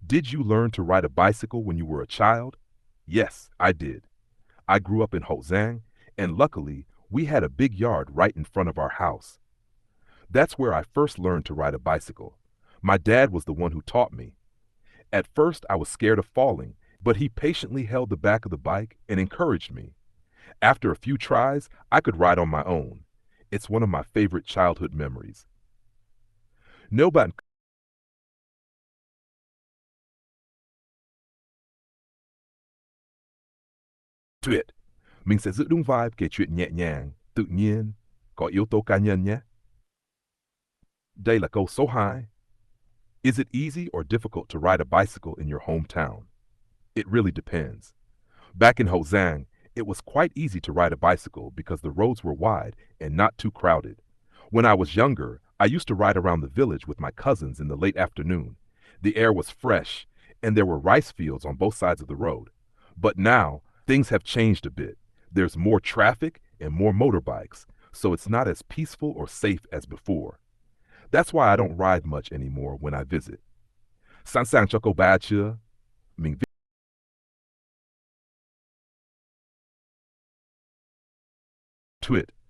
Did you learn to ride a bicycle when you were a child? Yes, I did. I grew up in Ho Giang, and luckily, we had a big yard right in front of our house. That's where I first learned to ride a bicycle. My dad was the one who taught me. At first, I was scared of falling, but he patiently held the back of the bike and encouraged me. After a few tries, I could ride on my own. It's one of my favorite childhood memories. Nếu bạn tuyệt, mình sẽ giữ đúng vibe kể chuyện nhẹ nhàng, tự nhiên, có yếu tố cá nhân nhé. Đây là câu số 2. Is it easy or difficult to ride a bicycle in your hometown? It really depends. Back in Ho Giang, it was quite easy to ride a bicycle because the roads were wide and not too crowded. When I was younger, I used to ride around the village with my cousins in the late afternoon. The air was fresh, and there were rice fields on both sides of the road. But now, things have changed a bit. There's more traffic and more motorbikes, so it's not as peaceful or safe as before. That's why I don't ride much anymore when I visit. Sẵn sàng cho câu ba chưa? Mình viết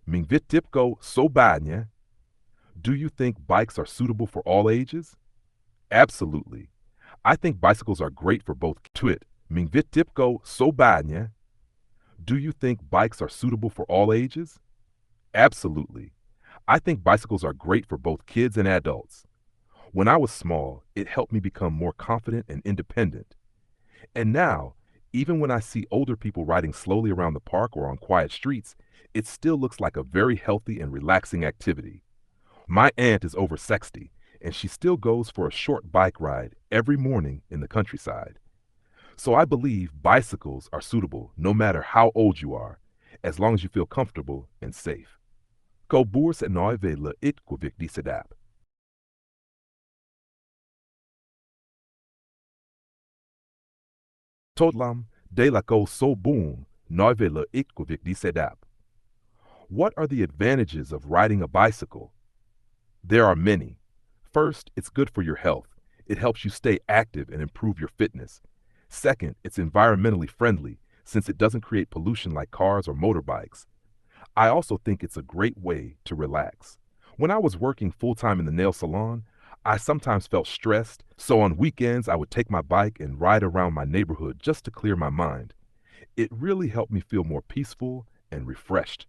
mình viết tiếp câu số 3 nhé. Do you think bikes are suitable for all ages? Absolutely. I think bicycles are great for both. Mình viết tiếp câu số 3 nhé. Do you think bikes are suitable for all ages? Absolutely. I think bicycles are great for both kids and adults. When I was small, it helped me become more confident and independent. And now, even when I see older people riding slowly around the park or on quiet streets, it still looks like a very healthy and relaxing activity. My aunt is over 60, and she still goes for a short bike ride every morning in the countryside. So I believe bicycles are suitable no matter how old you are, as long as you feel comfortable and safe. Câu búa sẽ nói về lợi ích của việc đi xe đạp. Tốt lắm, đây là câu số 4, nói về lợi ích của việc đi xe đạp. What are the advantages of riding a bicycle? There are many. First, it's good for your health. It helps you stay active and improve your fitness. Second, it's environmentally friendly since it doesn't create pollution like cars or motorbikes. I also think it's a great way to relax. When I was working full time in the nail salon, I sometimes felt stressed, so on weekends I would take my bike and ride around my neighborhood just to clear my mind. It really helped me feel more peaceful and refreshed.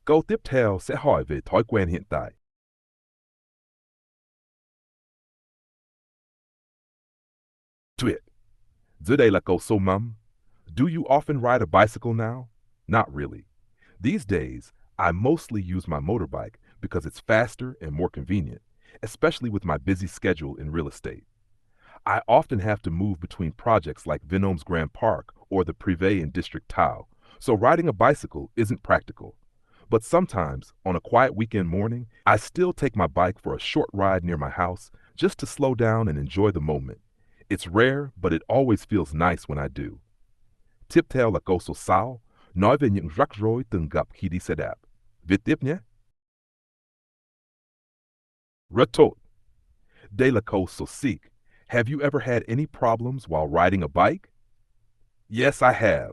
Câu tiếp theo sẽ hỏi về thói quen hiện tại. Tuyệt. Dưới đây là câu số 5. Do you often ride a bicycle now? Not really. These days, I mostly use my motorbike because it's faster and more convenient, especially with my busy schedule in real estate. I often have to move between projects like Vinhomes Grand Park or the Privé in District Tau, so riding a bicycle isn't practical. But sometimes, on a quiet weekend morning, I still take my bike for a short ride near my house just to slow down and enjoy the moment. It's rare, but it always feels nice when I do. Tiếp theo là câu số 6, nói về những rắc rối từng gặp khi đi xe đạp. Viết tiếp nhé. Rất tốt. Đây là câu số 6. Have you ever had any problems while riding a bike? Yes, I have.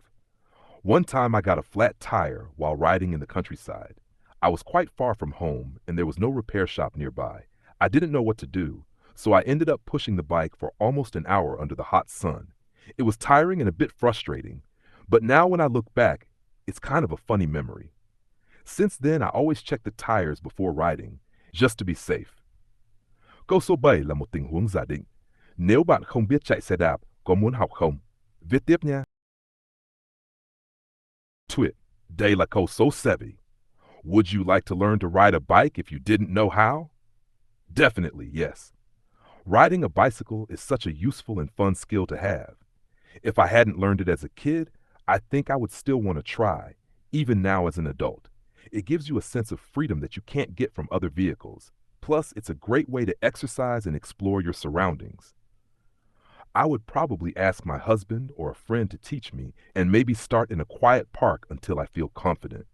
One time I got a flat tire while riding in the countryside. I was quite far from home and there was no repair shop nearby. I didn't know what to do, so I ended up pushing the bike for almost an hour under the hot sun. It was tiring and a bit frustrating, but now when I look back, it's kind of a funny memory. Since then, I always check the tires before riding, just to be safe. Câu số 7 là một tình huống giả định. Nếu bạn không biết chạy xe đạp, có muốn học không? Viết tiếp nha. Twit, đây là câu số 7. Would you like to learn to ride a bike if you didn't know how? Definitely, yes. Riding a bicycle is such a useful and fun skill to have. If I hadn't learned it as a kid, I think I would still want to try, even now as an adult. It gives you a sense of freedom that you can't get from other vehicles. Plus, it's a great way to exercise and explore your surroundings. I would probably ask my husband or a friend to teach me and maybe start in a quiet park until I feel confident.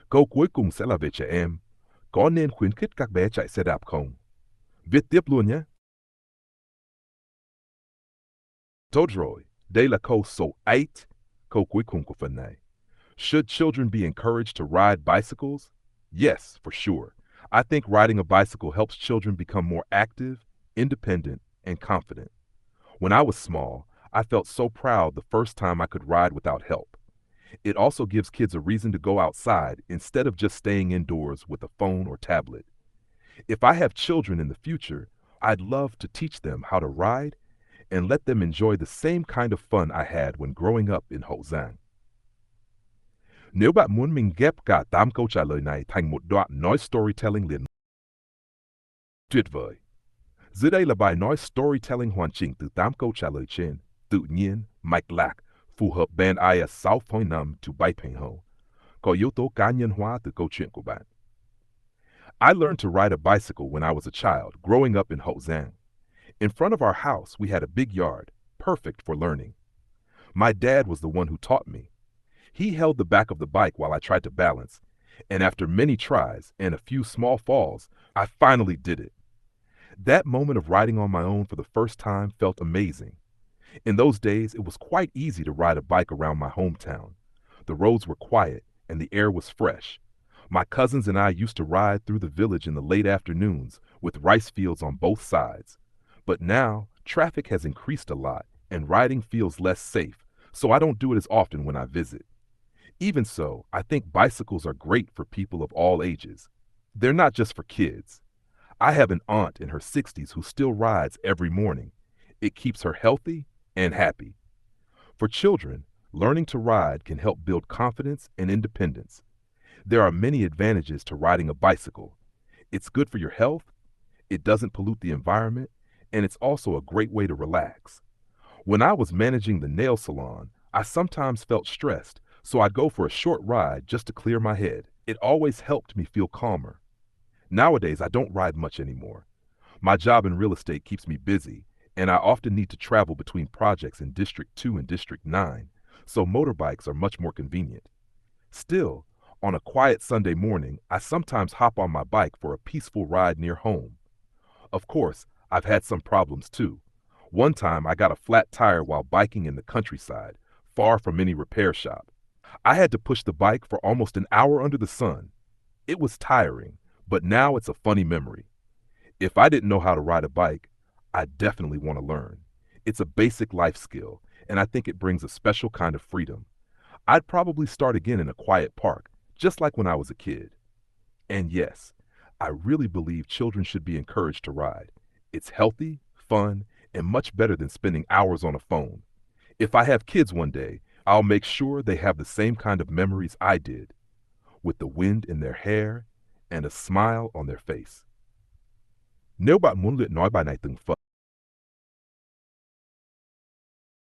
Câu cuối cùng sẽ là về trẻ em. Có nên khuyến khích các bé chạy xe đạp không? Viết tiếp luôn nhé. Todroi, de la ko so ait ko kwikunkufanai. Should children be encouraged to ride bicycles? Yes, for sure. I think riding a bicycle helps children become more active, independent, and confident. When I was small, I felt so proud the first time I could ride without help. It also gives kids a reason to go outside instead of just staying indoors with a phone or tablet. If I have children in the future, I'd love to teach them how to ride and let them enjoy the same kind of fun I had when growing up in Hậu Giang. Nếu bạn muốn mình ghép cả 8 câu trả lời này thành một đoạn nói storytelling liền tuyệt vời. Dưới đây là bài nói storytelling hoàn chỉnh từ 8 câu trả lời trên, tự nhiên, mạch lạc, phù hợp Band IS 6.5 to Bai Peng Ho. Có yếu tố cá nhân hóa từ câu chuyện của bạn. I learned to ride a bicycle when I was a child, growing up in Hậu Giang. In front of our house, we had a big yard, perfect for learning. My dad was the one who taught me. He held the back of the bike while I tried to balance, and after many tries and a few small falls, I finally did it. That moment of riding on my own for the first time felt amazing. In those days, it was quite easy to ride a bike around my hometown. The roads were quiet and the air was fresh. My cousins and I used to ride through the village in the late afternoons with rice fields on both sides. But now, traffic has increased a lot and riding feels less safe, so I don't do it as often when I visit. Even so, I think bicycles are great for people of all ages. They're not just for kids. I have an aunt in her 60s who still rides every morning. It keeps her healthy and happy. For children, learning to ride can help build confidence and independence. There are many advantages to riding a bicycle. It's good for your health, it doesn't pollute the environment, and it's also a great way to relax. When I was managing the nail salon, I sometimes felt stressed, so I'd go for a short ride just to clear my head. It always helped me feel calmer. Nowadays, I don't ride much anymore. My job in real estate keeps me busy, and I often need to travel between projects in District 2 and District 9, so motorbikes are much more convenient. Still, on a quiet Sunday morning, I sometimes hop on my bike for a peaceful ride near home. Of course, I've had some problems too. One time I got a flat tire while biking in the countryside, far from any repair shop. I had to push the bike for almost an hour under the sun. It was tiring, but now it's a funny memory. If I didn't know how to ride a bike, I definitely want to learn. It's a basic life skill, and I think it brings a special kind of freedom. I'd probably start again in a quiet park, just like when I was a kid. And yes, I really believe children should be encouraged to ride. It's healthy, fun, and much better than spending hours on a phone. If I have kids one day, I'll make sure they have the same kind of memories I did, with the wind in their hair and a smile on their face. Nếu bạn muốn luyện nói bài này từng phần